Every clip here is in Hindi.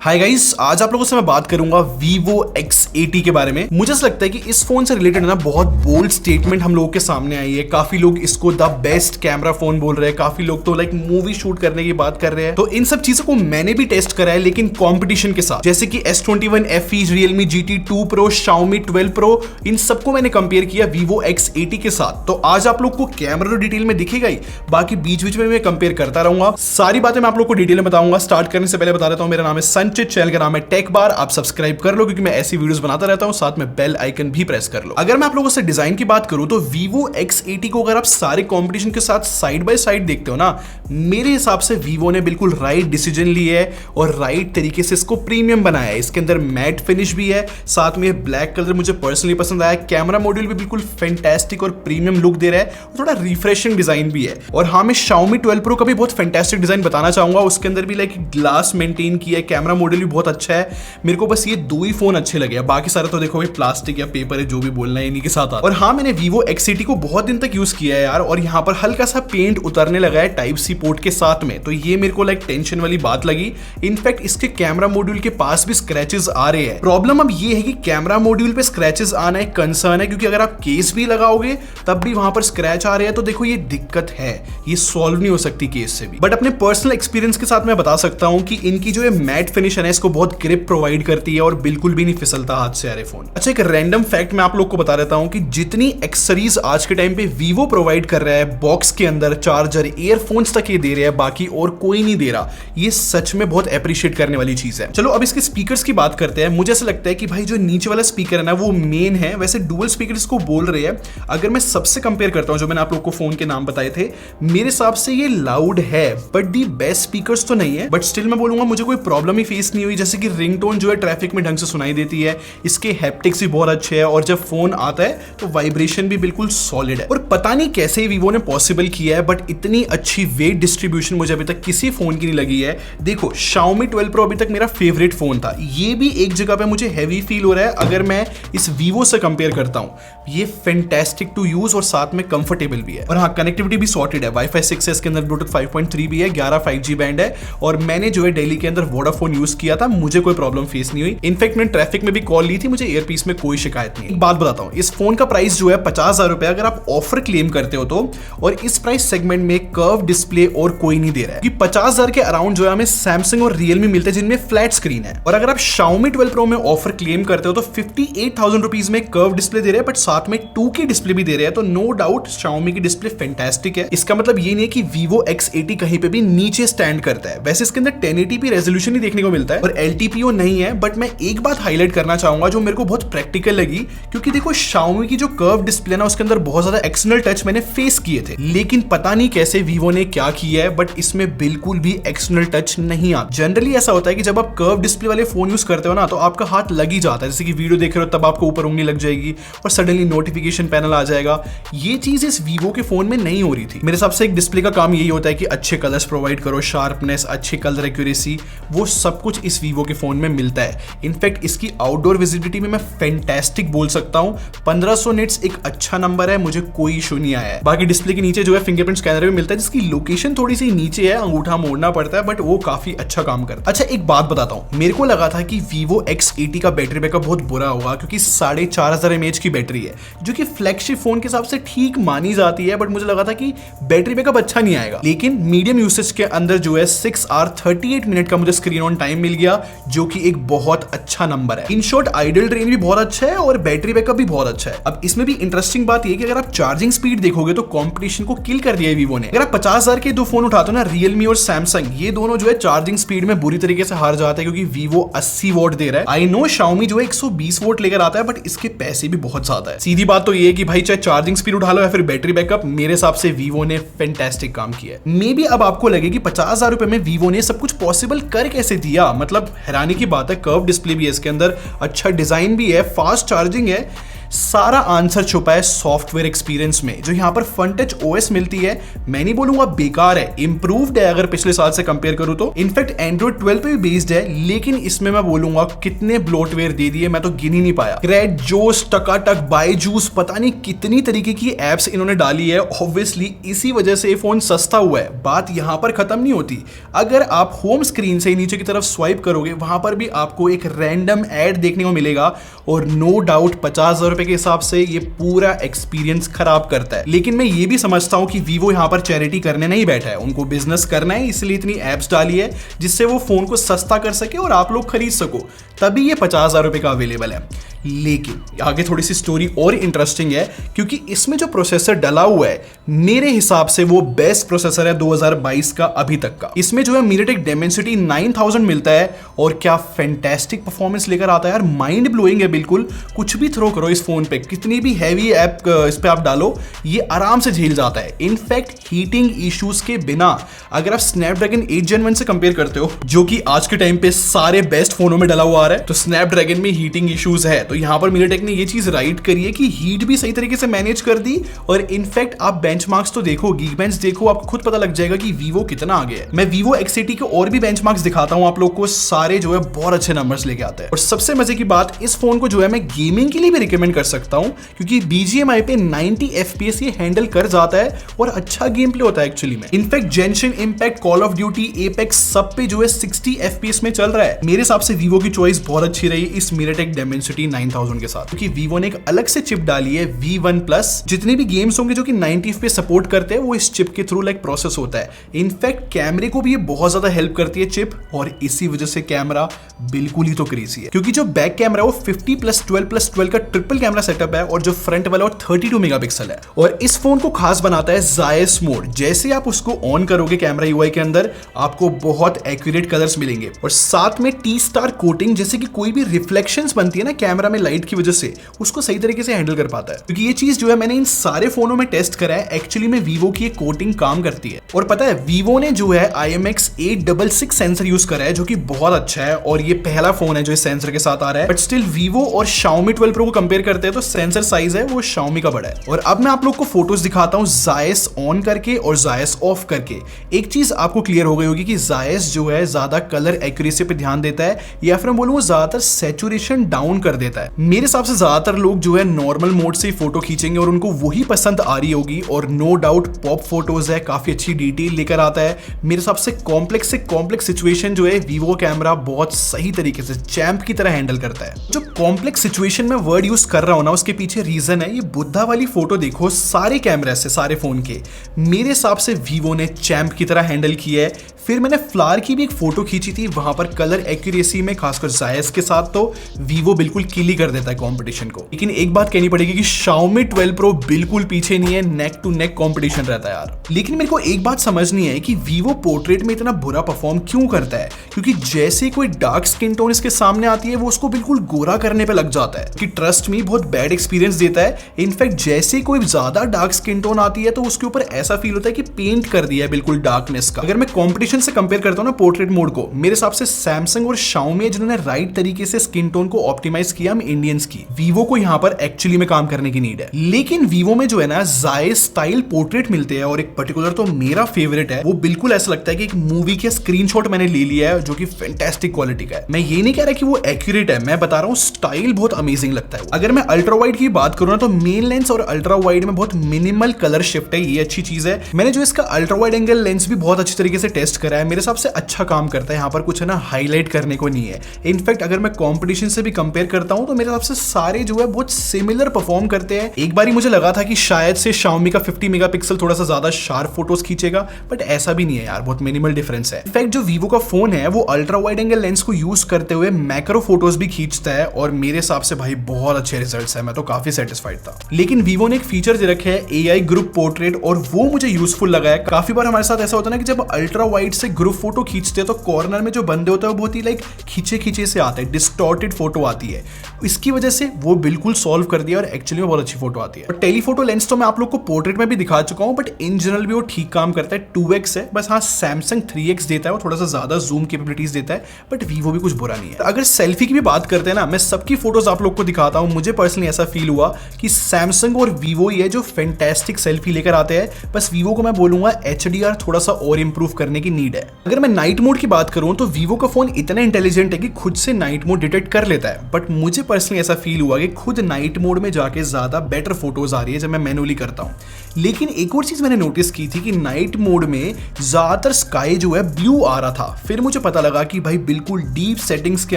हाय गाइस, आज आप लोगों से मैं बात करूंगा Vivo X80 के बारे में। मुझे ऐसा लगता है कि इस फोन से रिलेटेड ना बहुत बोल्ड स्टेटमेंट हम लोगों के सामने आई है। काफी लोग इसको द बेस्ट कैमरा फोन बोल रहे हैं, काफी लोग तो लाइक मूवी शूट करने की बात कर रहे हैं। तो इन सब चीजों को मैंने भी टेस्ट करा है, लेकिन कंपटीशन के साथ, जैसे कि S21 FE, Realme GT2 Pro, Xiaomi 12 Pro, इन सबको मैंने कंपेयर किया Vivo X80 के साथ। तो आज आप लोग को कैमरा तो डिटेल में दिखेगा ही, बाकी बीच बीच में मैं कंपेयर करता रहूंगा। सारी बातें मैं आप लोग को डिटेल में बताऊंगा। स्टार्ट करने से पहले बता देता हूं, मेरा नाम है संचित, चैनल का नाम है टेक बार। आप सब्सक्राइब कर लो क्योंकि मैं ऐसी वीडियोस बनाता रहता हूं, साथ में बेल आइकन भी प्रेस कर लो। अगर मैं आप लोगों से डिजाइन की बात करूं तो Vivo X80 को अगर आप सारे कंपटीशन के साथ साइड बाय साइड देखते हो ना, मेरे हिसाब से Vivo ने बिल्कुल राइट डिसीजन लिया है और राइट तरीके से इसको प्रीमियम बनाया है। इसके अंदर मैट फिनिश भी है, साथ में ब्लैक कलर मुझे पर्सनली पसंद आया। कैमरा मॉड्यूल भी बिल्कुल फैंटास्टिक और प्रीमियम लुक दे रहा है, थोड़ा रिफ्रेशिंग डिजाइन भी है। और हाँ, मैं Xiaomi 12 Pro का भी बहुत फैंटास्टिक डिजाइन बताना चाहूंगा। उसके अंदर भी लाइक ग्लास मेंटेन किया है, कैमरा मॉड्यूल भी बहुत अच्छा है। मेरे को बस ये दो ही फोन अच्छे लगे, बाकी सारे तो देखो भाई प्लास्टिक या पेपर है, जो भी बोलना है इन्हीं के साथ आता। और हाँ, मैंने Vivo X80 को बहुत दिन तक यूज किया है यार, और यहाँ पर हल्का सा पेंट उतरने लगा है टाइप सी पोर्ट के साथ में, तो ये मेरे को लाइक टेंशन वाली बात लगी। इनफैक्ट इसके कैमरा मॉड्यूल के पास भी स्क्रैचेस आ रहे हैं। प्रॉब्लम अब ये है कि कैमरा मॉड्यूल पे स्क्रैचेस आना एक कंसर्न है, क्योंकि अगर आप केस भी लगाओगे तब भी वहां पर स्क्रैच आ रहे हैं, तो देखो ये दिक्कत है, ये सॉल्व नहीं हो सकती केस से भी। बट अपने पर्सनल एक्सपीरियंस के साथ मैं बता सकता हूं कि इनकी जो मैट फिनिश है ना, इसको बहुत ग्रिप प्रोवाइड करती है और बिल्कुल भी नहीं फिसलता हाथ से यार फोन। अच्छा, एक रैंडम फैक्ट मैं आप लोग को बता देता हूं कि जितनी एक्सेसरीज आज के टाइम पे Vivo प्रोवाइड कर रहा है, बॉक्स के अंदर चार्जर, ईयरफोन्स तक ये दे रहे हैं, बाकी और कोई नहीं दे रहा। ये सच में बहुत अप्रिशिएट करने वाली चीज है। चलो अब इसके स्पीकर्स की बात करते हैं। मुझे ऐसा लगता है कि भाई जो नीचे वाला स्पीकर है ना, वो मेन है। वैसे डुअल स्पीकर इसको बोल रहे हैं। अगर मैं सबसे कंपेयर करता हूं, जो मैंने आप लोग को फोन के नाम बताए थे, मेरे हिसाब से ये लाउड है, बट दी बेस्ट स्पीकर्स तो नहीं है। बट स्टिल मैं बोलूंगा मुझे कोई प्रॉब्लम ही फेस नहीं हुई। जैसे कि रिंगटोन जो है ट्रैफिक में ढंग से सुनाई देती है, इसके हैप्टिक्स भी बहुत अच्छे हैं, और जब फोन आता है तो वाइब्रेशन भी बिल्कुल सॉलिड है। और पता नहीं कैसे Vivo ने पॉसिबल किया है, बट इतनी अच्छी वेट डिस्ट्रीब्यूशन मुझे अभी तक किसी फोन की नहीं लगी है। देखो, Xiaomi 12 Pro अभी तक मेरा फेवरेट फोन था, ये भी एक जगह पे मुझे हैवी फील हो रहा है अगर मैं इस Vivo से कंपेयर करता हूं। ये फैंटास्टिक टू यूज और साथ में कंफर्टेबल भी है। और हाँ, कनेक्टिविटी भी सॉर्टेड है। Wi-Fi 6 है इसके अंदर, Bluetooth 5.3 भी है, 11 5G बैंड है। और मैंने जो है दिल्ली के अंदर वोडाफोन यूज किया था, मुझे कोई प्रॉब्लम फेस नहीं हुई। इनफैक्ट मैंने ट्रैफिक में भी कॉल ली थी, मुझे ईयरपीस में कोई शिकायत नहीं। एक बात बताता हूं, इस फोन का प्राइस जो है 50,000 रुपए अगर आप ऑफर क्लेम करते हो तो, और इस प्राइस सेगमेंट में कर्व डिस्प्ले और कोई नहीं दे रहा है। 50,000 के अराउंड जो है हमें Samsung और Realme मिलते हैं जिनमें फ्लैट स्क्रीन है। और अगर आप Xiaomi 12 Pro में ऑफर क्लेम करते हो तो 58,000 रुपीज में कर्व डिस्प्ले दे रहे हैं, बट साथ में 2K डिस्प्ले भी दे रहे हैं। तो नो डाउट Xiaomi की डिस्प्ले फैंटास्टिक है। इसका मतलब ये नहीं है कि Vivo X80 कहीं पे भी नीचे स्टैंड करता है। वैसे इसके अंदर 1080p रेजोल्यूशन ही देखने को मिलता है और LTPO नहीं है। बट मैं एक बात हाईलाइट करना चाहूंगा जो मेरे को बहुत प्रैक्टिकल लगी, क्योंकि देखो Xiaomi की जो कर्व डिस्प्ले ना, उसके अंदर बहुत ज्यादा एक्सटर्नल टच मैंने फेस किए थे, लेकिन पता नहीं कैसे Vivo ने क्या किया है, बट इसमें बिल्कुल भी एक्सटर्नल टच नहीं आता। जनरली ऐसा होता है कि जब आप कर्व डिस्प्ले वाले फोन यूज करते हो ना, तो आपका हाथ लग ही जाता है। जैसे कि वीडियो देख रहे हो तब आपको ऊपर उंगली लग जाएगी और सडनली नोटिफिकेशन पैनल आ जाएगा। ये चीज इस Vivo के फोन में नहीं हो रही थी। मेरे हिसाब से एक डिस्प्ले का काम यही होता है कि अच्छे कलर्स प्रोवाइड करो, शार्पनेस, अच्छे कलर एक्यूरेसी, वो सब कुछ इस Vivo के फोन में मिलता है। इनफैक्ट इसकी आउटडोर विजिबिलिटी में मैं फैंटास्टिक बोल सकता हूं। 1500 निट्स एक अच्छा नंबर है, मुझे कोई इशू नहीं आया है। बाकी डिस्प्ले के नीचे जो है फिंगरप्रिंट स्कैनर भी मिलता है, जिसकी लोकेशन थोड़ी सी नीचे है, अंगूठा मोड़ना पड़ता है, बट वो काफी अच्छा काम करता है। अच्छा, एक बात बताता हूं, मेरे को लगा था कि Vivo X80 का बैटरी बैकअप बहुत बुरा होगा, क्योंकि 4500 mAh की बैटरी है, जो कि फ्लैगशिप फोन के हिसाब से ठीक मानी जाती है। बट मुझे लगा था कि बैटरी बैकअप अच्छा नहीं आएगा, लेकिन मीडियम यूसेज के अंदर जो है 6 आवर 38 मिनट का मुझे स्क्रीन ऑन टाइम मिल गया, जो कि एक बहुत अच्छा नंबर है। इन शॉर्ट, आइडल रेंज भी बहुत अच्छा है और बैटरी बैकअप भी बहुत अच्छा है। अब इसमें भी इंटरेस्टिंग बात यह कि अगर आप चार्जिंग स्पीड देखोगे तो कंपटीशन को किल कर दिया है Vivo ने। अगर आप 50,000 के दो फोन उठाते हो ना, Realme और Samsung, ये दोनों जो है चार्जिंग स्पीड में बुरी तरीके से हार जाते हैं, क्योंकि Vivo 80 वॉट दे रहा है। आई नो Xiaomi जो है 120 वोट लेकर आता है, बट इसके पैसे भी बहुत ज्यादा है। सीधी बात तो ये है कि भाई चाहे चार्जिंग स्पीड उठा लो या फिर बैटरी बैकअप, मेरे हिसाब से Vivo ने फैंटास्टिक काम किया है। मे बी अब आपको लगे कि 50,000 रुपए में Vivo ने सब कुछ पॉसिबल कर कैसे दिया। मतलब हैरानी की बात है, कर्व डिस्प्ले भी है इसके अंदर, अच्छा डिजाइन भी है, फास्ट चार्जिंग है। सारा आंसर छुपा है सॉफ्टवेयर एक्सपीरियंस में। जो यहाँ पर फन टच ओएस मिलती है, मैं नहीं बोलूंगा बेकार है, इंप्रूव्ड है अगर पिछले साल से कंपेयर करूं तो। इनफैक्ट एंड्रॉइड 12 पे भी बेस्ड है, लेकिन इसमें मैं बोलूंगा कितने ब्लोटवेयर दे दिए मैं तो गिन ही नहीं पाया। क्रेड, जोश, टकाटक, बायजूस, पता नहीं कितनी तरीके की एप्स इन्होंने डाली है। ऑब्वियसली इसी वजह से ये फोन सस्ता हुआ है। बात यहां पर खत्म नहीं होती। अगर आप होम स्क्रीन से नीचे की तरफ स्वाइप करोगे, वहां पर भी आपको एक रैंडम एड देखने को मिलेगा और नो डाउट 50,000 रुपए के हिसाब से ये पूरा एक्सपीरियंस खराब करता है। लेकिन मैं ये भी समझता हूं कि वीवो यहां पर चैरिटी करने नहीं बैठा है, उनको बिजनेस करना है, इसलिए इतनी एप्स डाली है जिससे वो फोन को सस्ता कर सके और आप लोग खरीद सको, तभी ये 50,000 रुपए का अवेलेबल है। लेकिन आगे थोड़ी सी स्टोरी और इंटरेस्टिंग है, क्योंकि इसमें जो प्रोसेसर डला हुआ है मेरे हिसाब से वो बेस्ट प्रोसेसर है 2022 का अभी तक का। इसमें जो है MediaTek Dimensity 9000 मिलता है और क्या फैंटास्टिक परफॉर्मेंस लेकर आता है यार, माइंड ब्लोइंग है बिल्कुल। कुछ भी थ्रो करो इस फोन पे, कितनी भी हैवी ऐप इस पे आप डालो, ये आराम से झेल जाता है। इनफैक्ट हीटिंग इश्यूज के बिना अगर आप Snapdragon 8 Gen 1 से कंपेयर करते हो, जो कि आज के टाइम पे सारे बेस्ट फोनों में डला हुआ आ रहा है, तो Snapdragon में हीटिंग इश्यूज है। तो यहां पर MediaTek ने ये चीज राइट करी है कि हीट भी सही तरीके से मैनेज कर दी। और इनफैक्ट आप बेंचमार्क्स तो देखो, Geekbench देखो, आपको खुद पता लग जाएगा कि Vivo कितना आगे है। मैं Vivo X80 के और भी बेंचमार्क्स दिखाता हूं आप लोग को, सारे जो है बहुत अच्छे नंबर्स लेके आते हैं। और सबसे मजे की बात, इस फोन को जो है मैं गेमिंग के लिए भी रिकमेंड कर सकता हूं, क्योंकि BGMI पे 90 FPS ये हैंडल कर जाता है और अच्छा गेम प्ले होता है एक्चुअली में। In fact Genshin Impact, call of duty, Apex सब पे जो है 60 FPS में चल रहा है। मेरे हिसाब से Vivo की चॉइस बहुत अच्छी रही इस MediaTek Dimensity 9000 के साथ, क्योंकि Vivo ने एक अलग से चिप डाली है V1 Plus। जितने भी गेम्स होंगे जो कि 90 FPS सपोर्ट करते हैं, वो इस चिप के थ्रू लाइक प्रोसेस होता है। इनफैक्ट कैमरे को भी ये बहुत ज्यादा हेल्प करती है चिप, और इसी वजह से कैमरा बिल्कुल ही तो क्रेजी है, क्योंकि जो बैक कैमरा है वो 50+12+12 का ट्रिपल कैमरा सेटअप है, और जो फ्रंट वाला वो 32 मेगापिक्सल है। और इस फोन को खास बनाता है जायस मोड। जैसे आप उसको ऑन करोगे कैमरा यूआई के अंदर, आपको बहुत एक्यूरेट कलर्स मिलेंगे, और साथ में T-Star कोटिंग, जैसे कि कोई भी रिफ्लेक्शंस बनती है ना कैमरा में लाइट की वजह से, उसको सही तरीके से हैंडल कर पाता है। क्योंकि ये चीज जो है मैंने इन सारे फोनों में टेस्ट करा है, एक्चुअली में Vivo की ये कोटिंग काम करती है। और पता है Vivo ने जो है IMX866 सेंसर यूज करा है, जो कि बहुत अच्छा है, और ये पहला फोन है जो इस सेंसर के साथ आ रहा है। बट स्टिल Vivo और Xiaomi 12 Pro को कंपेयर करते हैं तो सेंसर साइज है वो Xiaomi का बड़ा है। और अब मैं आप लोग को फोटोज दिखाता हूँ जायस ऑन करके और जायस ऑफ करके। एक चीज आपको क्लियर हो गई होगी कि जायस जो है ज्यादा कलर एक्यूरेसी पे ध्यान देता है, या फिर मैं बोलूँ ज्यादातर सैचुरेशन डाउन कर देता है। मेरे हिसाब से ज्यादातर लोग जो है नॉर्मल मोड से ही फोटो खींचेंगे और उनको वही पसंद आ रही होगी। और नो डाउट पॉप फोटोज है, काफी अच्छी डिटेल लेकर आता है। मेरे हिसाब से कॉम्प्लेक्स सिचुएशन जो है Vivo कैमरा बहुत सही तरीके से चैंप की तरह हैंडल करता है। जो कॉम्प्लेक्स सिचुएशन में वर्ड यूज कर रहा हूं ना, उसके पीछे रीजन है। ये बुद्धा वाली फोटो देखो, सारे कैमरे से, सारे फोन के, मेरे हिसाब से Vivo ने चैंप की तरह हैंडल किया है। फिर मैंने फ्लावर की भी एक फोटो खींची थी, वहां पर कलर एक्यूरेसी में खासकर जायस के साथ तो Vivo बिल्कुल किल ही कर देता है कंपटीशन को। लेकिन एक बात कहनी पड़ेगी कि Xiaomi 12 Pro बिल्कुल पीछे नहीं है, नेक टू नेक कंपटीशन रहता है यार। लेकिन मेरे को एक बात समझ नहीं है कि Vivo पोर्ट्रेट में इतना बुरा परफॉर्म क्यों करता है, क्योंकि जैसे कोई डार्क स्किन टोन इसके सामने आती है, वो उसको बिल्कुल गोरा करने पे लग जाता है, कि ट्रस्ट मी बहुत बैड एक्सपीरियंस देता है। इनफैक्ट जैसे कोई ज्यादा डार्क स्किन टोन आती है तो उसके ऊपर ऐसा फील होता है कि पेंट कर दिया है बिल्कुल डार्कनेस का। अगर मैं कंपटीशन से कंपेयर करता हूं ना पोर्ट्रेट मोड को, मेरे हिसाब से सैमसंग और Xiaomi है जिन्होंने राइट तरीके से स्किन टोन को ऑप्टिमाइज किया, हम इंडियंस की। Vivo को यहां पर एक्चुअली में काम करने की नीड है। लेकिन Vivo में जो है ना जायस स्टाइल पोर्ट्रेट मिलते हैं, और एक पर्टिकुलर तो मेरा फेवरेट है, वो बिल्कुल ऐसा लगता है कि एक मूवी के स्क्रीनशॉट मैंने ले लिया है, जो कि फैंटास्टिक क्वालिटी का है। मैं ये नहीं कह रहा कि वो एक्यूरेट है, मैं बता रहा हूँ स्टाइल बहुत अमेजिंग लगता है। अगर मैं अल्ट्रा वाइड की बात करूँ ना, तो मेन लेंस और अल्ट्रा वाइड में बहुत मिनिमल कलर शिफ्ट है, ये अच्छी चीज है। मैंने जो इसका अल्ट्रा वाइड एंगल लेंस भी बहुत अच्छी तरीके से टेस्ट करा है, मेरे हिसाब से अच्छा काम करता है। यहाँ पर कुछ है ना हाईलाइट करने को नहीं है। इनफैक्ट अगर मैं कंपटीशन से भी कंपेयर करता हूँ तो मेरे हिसाब से सारे जो है बहुत सिमिलर परफॉर्म करते हैं। एक बारी मुझे लगा था कि शायद से Xiaomi का 50 मेगापिक्सल थोड़ा सा ज्यादा शार्प फोटोज खींचेगा, बट ऐसा भी नहीं है यार, बहुत मिनिमल डिफरेंस है। इनफैक्ट जो Vivo का फोन है वो अल्ट्रा वाइड एंगल लेंस को यूज करते हुए मैक्रो फोटोज भी खींचता है, और मेरे हिसाब से भाई बहुत अच्छे रिजल्ट्स है, मैं तो काफी सेटिस्फाइड था। लेकिन Vivo ने एक फीचर दे रखे है AI ग्रुप पोर्ट्रेट, और वो मुझे यूजफुल लगा है। काफी बार हमारे साथ ऐसा होता है ना कि जब अल्ट्रा वाइड साइड से ग्रुप फोटो खींचते हैं तो कॉर्नर में जो बंदे होते हैं वो बहुत ही लाइक खींचे से आते हैं, डिस्टॉर्टेड फोटो आती है। इसकी वजह से वो बिल्कुल सॉल्व कर दिया और एक्चुअली में बहुत अच्छी फोटो आती है। और टेलीफोटो लेंस तो मैं आप लोग को पोर्ट्रेट में भी दिखा चुका हूं, बट इन जनरल भी वो ठीक काम करता है। 2x है बस, हाँ सैमसंग 3x देता है, वो थोड़ा सा ज्यादा जूम कैपेबिलिटीज देता है, बट वीवो भी कुछ बुरा नहीं है। अगर सेल्फी की भी बात करते हैं ना, मैं सबकी फोटोज आप लोग को दिखाता हूं। मुझे पर्सनली ऐसा फील हुआ कि सैमसंग और वीवो ही है जो फैंटास्टिक सेल्फी लेकर आते हैं। बस वीवो को मैं बोलूंगा HDR थोड़ा सा और इंप्रूव करने की नीड है। अगर मैं नाइट मोड की बात करूं तो वीवो का फोन इतना इंटेलिजेंट है कि खुद से नाइट मोड डिटेक्ट कर लेता है, बट मुझे पर्सनली ऐसा फील हुआ कि खुद नाइट मोड में जाके ज्यादा बेटर फोटोज आ रही है जब मैं मैनुअली करता हूं। लेकिन एक और चीज मैंने नोटिस की थी कि नाइट मोड में ज्यादातर स्काई जो है ब्लू आ रहा था। फिर मुझे पता लगा कि भाई बिल्कुल डीप सेटिंग्स के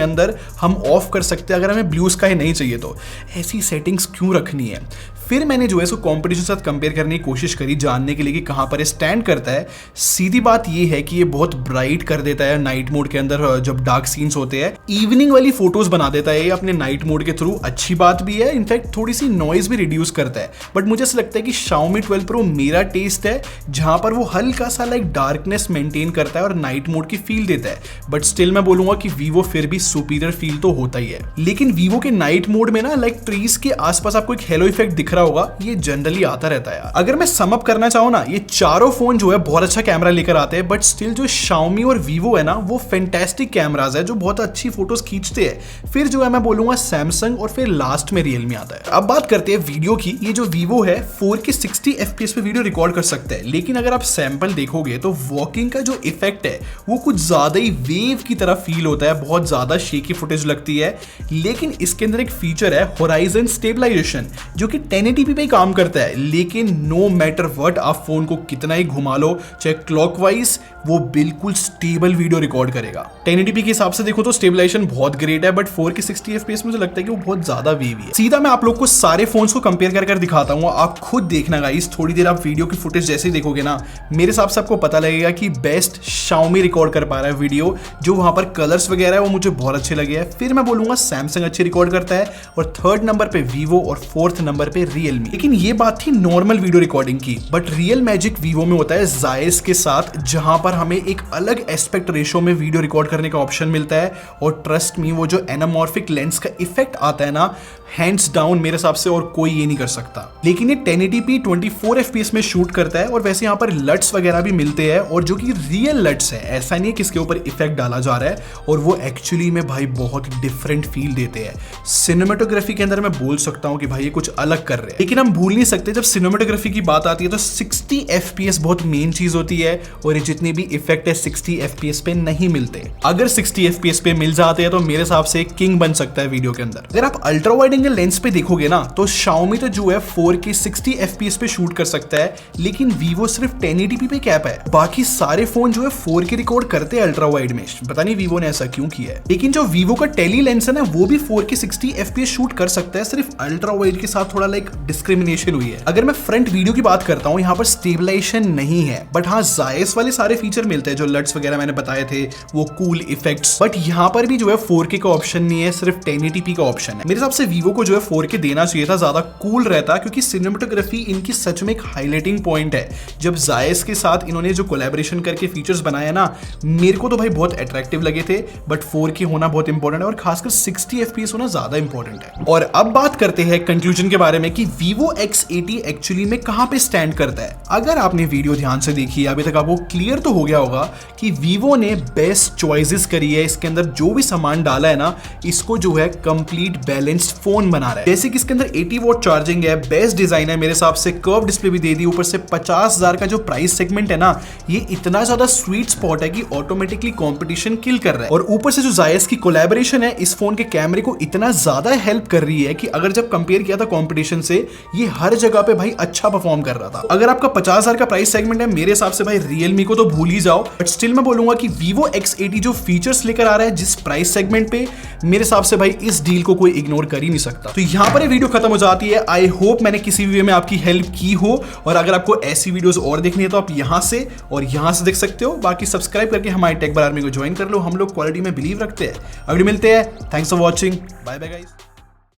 अंदर हम ऑफ कर सकते हैं अगर हमें ब्लू स्काई नहीं चाहिए तो। ऐसी सेटिंग्स क्यों रखनी है? फिर मैंने जो है इसको कंपटीशन के साथ कंपेयर करने की कोशिश करी, जानने के लिए कि कहां पर स्टैंड करता है। सीधी बात ये है कि ये बहुत ब्राइट कर देता है नाइट मोड के अंदर, जब डार्क सीन्स होते हैं इवनिंग वाली फोटोज बना देता है ये अपने नाइट मोड के थ्रू। अच्छी बात भी है, इनफैक्ट थोड़ी सी नॉइज भी रिड्यूस करता है। बट मुझे ऐसा लगता है कि Xiaomi 12 Pro मेरा टेस्ट है जहां पर वो हल्का सा लाइक डार्कनेस मेंटेन करता है और नाइट मोड की फील देता है। बट स्टिल मैं बोलूंगा कि वीवो फिर भी सुपीरियर फील तो होता ही है। लेकिन वीवो के नाइट मोड में ना लाइक ट्रीज के आसपास आपको एक हेलो इफेक्ट दिख रहा होगा, ये जनरली आता रहता है। अगर मैं सम अप करना चाहूं ना, ये चारों फोन जो है बहुत अच्छा कैमरा लेकर आते हैं, बट स्टिल जो Xiaomi और Vivo है ना वो फैंटास्टिक कैमराज है जो बहुत अच्छी फोटोज खींचते हैं। फिर जो है मैं बोलूंगा Samsung और फिर लास्ट में Realme आता है। अब बात करते हैं वीडियो की। ये जो Vivo है 4K 60 FPS पे वीडियो रिकॉर्ड कर सकता है, लेकिन अगर आप सैंपल देखोगे तो वॉकिंग का जो इफेक्ट है वो कुछ ज्यादा ही वेव की तरह फील होता है, बहुत ज्यादा शेकी फुटेज लगती है। लेकिन इसके अंदर एक फीचर है होराइजन स्टेबलाइजेशन जो कि 1080p पे काम करता है, लेकिन नो मैटर व्हाट आप फोन को कितना ही घुमा लो चाहे क्लॉकवाइज, वो बिल्कुल स्टेबल वीडियो रिकॉर्ड करेगा। 1080p के हिसाब से देखो तो स्टेबलाइजेशन बहुत ग्रेट है, बट 4K 60 FPS मुझे लगता है कि वो बहुत ज्यादा वेवी है। सीधा मैं आप लोग को सारे फोन्स को कंपेयर कर दिखाता हूँ, आप खुद देखना गाइस। थोड़ी देर आप वीडियो की फुटेज जैसे ही देखोगे ना, मेरे हिसाब से आपको पता लगेगा कि बेस्ट Xiaomi रिकॉर्ड कर पा रहा है वीडियो। जो वहां पर कलर्स वगैरह है वो मुझे बहुत अच्छे लगे हैं। फिर मैं बोलूंगा Samsung अच्छे रिकॉर्ड करता है, और थर्ड नंबर पे Vivo और फोर्थ नंबर पे Realme। लेकिन ये बात थी नॉर्मल वीडियो रिकॉर्डिंग की, बट रियल मैजिक Vivo में होता है Zeiss के साथ, जहां पर हमें एक अलग एस्पेक्ट रेशो में वीडियो रिकॉर्ड करने का ऑप्शन मिलता है। और ट्रस्ट मी, वो जो एनामॉर्फिक लेंस का इफेक्ट आता है ना, हैंड्स डाउन मेरे हिसाब से और कोई ये नहीं कर सकता। लेकिन ये 1080p 24 FPS में शूट करता है, और वैसे यहाँ पर लट्स वगैरह भी मिलते हैं, और जो कि रियल लट्स है, ऐसा नहीं है किसके ऊपर इफेक्ट डाला जा रहा है, और वो एक्चुअली में भाई बहुत डिफरेंट फील देते हैं। सिनेमेटोग्राफी के अंदर मैं बोल सकता हूँ कि भाई ये कुछ अलग कर रहे हैं। लेकिन हम भूल नहीं सकते, जब सिनेमेटोग्राफी की बात आती है तो 60 FPS बहुत मेन चीज होती है, और ये जितने भी इफेक्ट है 60 FPS पे नहीं मिलते। अगर 60 FPS पे मिल जाते हैं तो मेरे हिसाब से किंग बन सकता है वीडियो के अंदर। अगर आप अल्ट्रा वाइड एंगल लेंस पे देखोगे ना, तो Xiaomi तो जो है 4K 60 FPS पे शूट कर सकता है, लेकिन Vivo सिर्फ 1080p पे कैप है। बाकी सारे फोन जो है 4K रिकॉर्ड करते हैं अल्ट्रा वाइड में। पता नहीं Vivo ने ऐसा क्यों किया है। लेकिन जो Vivo का टेली लेंस है ना, वो भी 4K 60 FPS शूट कर सकता है, सिर्फ अल्ट्रा वाइड के साथ थोड़ा लाइक डिस्क्रिमिनेशन हुई है। अगर मैं फ्रंट वीडियो की बात करता हूँ, यहाँ पर स्टेबलाइजेशन नहीं है, बट हाँ Zeiss वाले सारे फीचर मिलते हैं, जो लट्स वगैरह मैंने बताए थे, वो कूल इफेक्ट्स। बट यहाँ पर भी जो है 4K का ऑप्शन नहीं है, सिर्फ 1080p का ऑप्शन है। मेरे हिसाब से Vivo को जो है 4K देना चाहिए था, ज्यादा कूल रहता, क्योंकि सिनेमेटोग्राफी इनकी सच में एक हाईलाइटिंग पॉइंट है। जब Zeiss के साथ इन्होंने जो कोलैबोरेशन करके फीचर्स बनाया ना, मेरे को तो भाई बहुत अट्रैक्टिव लगे थे। बट 4K होना बहुत इंपॉर्टेंट है, और खासकर 60 FPS होना ज्यादा इंपॉर्टेंट है। और अब बात करते हैं कंक्लूजन के बारे में कि Vivo X80 एक्चुअली में कहां पे स्टैंड करता है। अगर आपने वीडियो ध्यान से देखी, अभी तक आपको क्लियर तो हो गया होगा कि Vivo ने बेस्ट चॉइसेस करी है। इसके अंदर जो भी सामान डाला है ना, इसको जो है कंप्लीट बैलेंस्ड फोन बना रहा है। जैसे कि इसके अंदर 80 वॉट चार्जिंग है, बेस्ट डिजाइन है, मेरे हिसाब से कर्व डिस्प्ले भी दे दी, ऊपर से 50,000 का जो प्राइस सेगमेंट है ना, ये इतना ज्यादा स्वीट स्पॉट है कि ऑटोमेटिकली कंपटीशन किल कर रहा है। और ऊपर से जो Zeiss की कोलैबोरेशन है, इस फोन के कैमरे को इतना ज्यादा हेल्प कर रही है कि अगर जब कंपेयर किया था कंपटीशन से, ये हर जगह पे भाई अच्छा परफॉर्म कर रहा था। अगर आपका 50,000 का प्राइस सेगमेंट है, मेरे हिसाब से भाई Realme को तो भूल ही जाओ। बट स्टिल मैं बोलूंगा कि Vivo X80 जो फीचर्स लेकर आ रहा है जिस प्राइस सेगमेंट पे, मेरे हिसाब से भाई इस डील को कोई इग्नोर कर ही नहीं सकता। तो यहाँ पर ये वीडियो खत्म हो जाती है। आई होप मैंने किसी वीडियो में आपकी हेल्प की हो, और अगर आपको ऐसी वीडियोस और देखनी है तो आप यहाँ से और यहाँ से देख सकते हो। बाकी सब्सक्राइब करके हमारे टेक बार आर्मी को ज्वाइन कर लो, हम लोग क्वालिटी में बिलीव रखते हैं। अगली मिलते हैं, thanks for watching, bye bye guys.